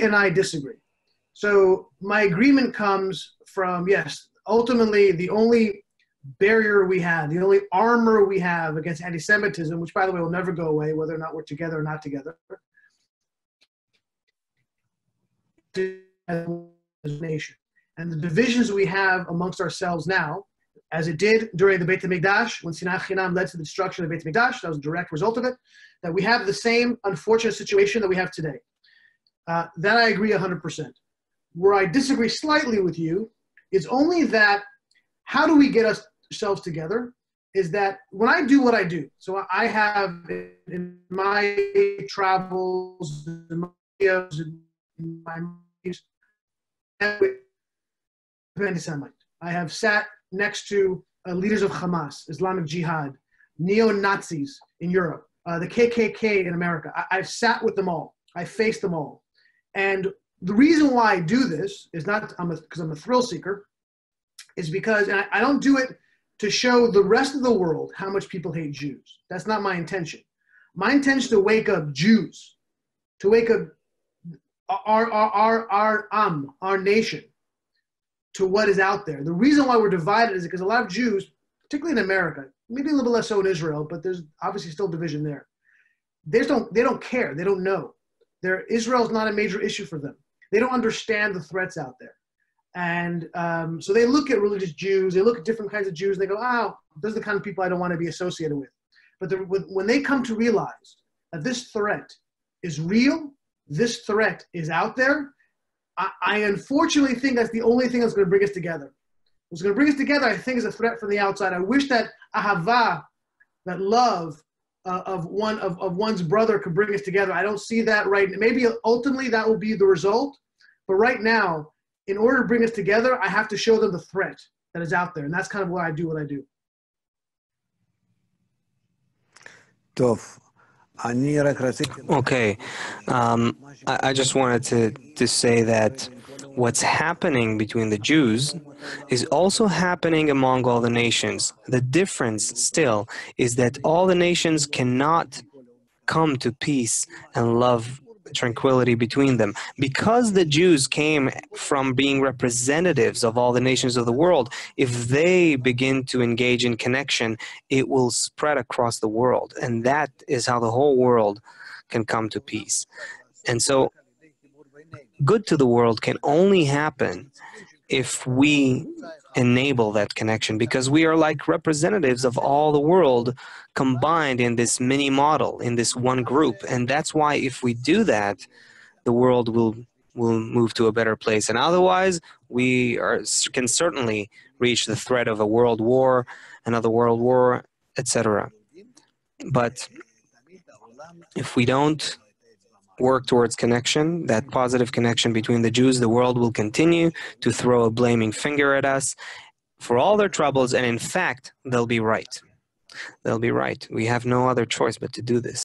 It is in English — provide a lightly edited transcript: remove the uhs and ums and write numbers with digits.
agree and I disagree. So my agreement comes from, yes, ultimately the only barrier we have, the only armor we have against anti-Semitism, which by the way will never go away, whether or not we're together or not together, as a nation. And the divisions we have amongst ourselves now, as it did during the Beit HaMikdash, when Sinat Chinam led to the destruction of the Beit HaMikdash, that was a direct result of it, that we have the same unfortunate situation that we have today. That I agree 100%. Where I disagree slightly with you is only that how do we get ourselves together is that when I do what I do, so I have in my travels, in my videos, in my movies, anti-Semite. I have sat next to leaders of Hamas, Islamic Jihad, neo-Nazis in Europe, the KKK in America. I've sat with them all. I faced them all. And the reason why I do this is not because I'm a thrill seeker, is because, and I don't do it to show the rest of the world how much people hate Jews. That's not my intention. My intention is to wake up Jews, to wake up our nation to what is out there. The reason why we're divided is because a lot of Jews, particularly in America, maybe a little bit less so in Israel, but there's obviously still division there. They don't care. They don't know. Israel is not a major issue for them. They don't understand the threats out there. And so they look at religious Jews, they look at different kinds of Jews, and they go, oh, those are the kind of people I don't want to be associated with. But when they come to realize that this threat is real, this threat is out there, I unfortunately think that's the only thing that's going to bring us together. What's going to bring us together, I think, is a threat from the outside. I wish that ahava, that love of one's brother could bring us together. I don't see that right now. Maybe ultimately that will be the result. But right now, in order to bring us together, I have to show them the threat that is out there. And that's kind of why I do what I do. Okay. I just wanted to say that what's happening between the Jews is also happening among all the nations. The difference still is that all the nations cannot come to peace and love, tranquility between them. Because the Jews came from being representatives of all the nations of the world, if they begin to engage in connection, it will spread across the world. And that is how the whole world can come to peace. And so good to the world can only happen if we enable that connection, because we are like representatives of all the world combined in this mini model, in this one group. And that's why if we do that, the world will move to a better place. And otherwise, can certainly reach the threat of a world war, another world war, etc. But if we don't work towards connection, that positive connection between the Jews, the world will continue to throw a blaming finger at us for all their troubles, and in fact, they'll be right. They'll be right. We have no other choice but to do this.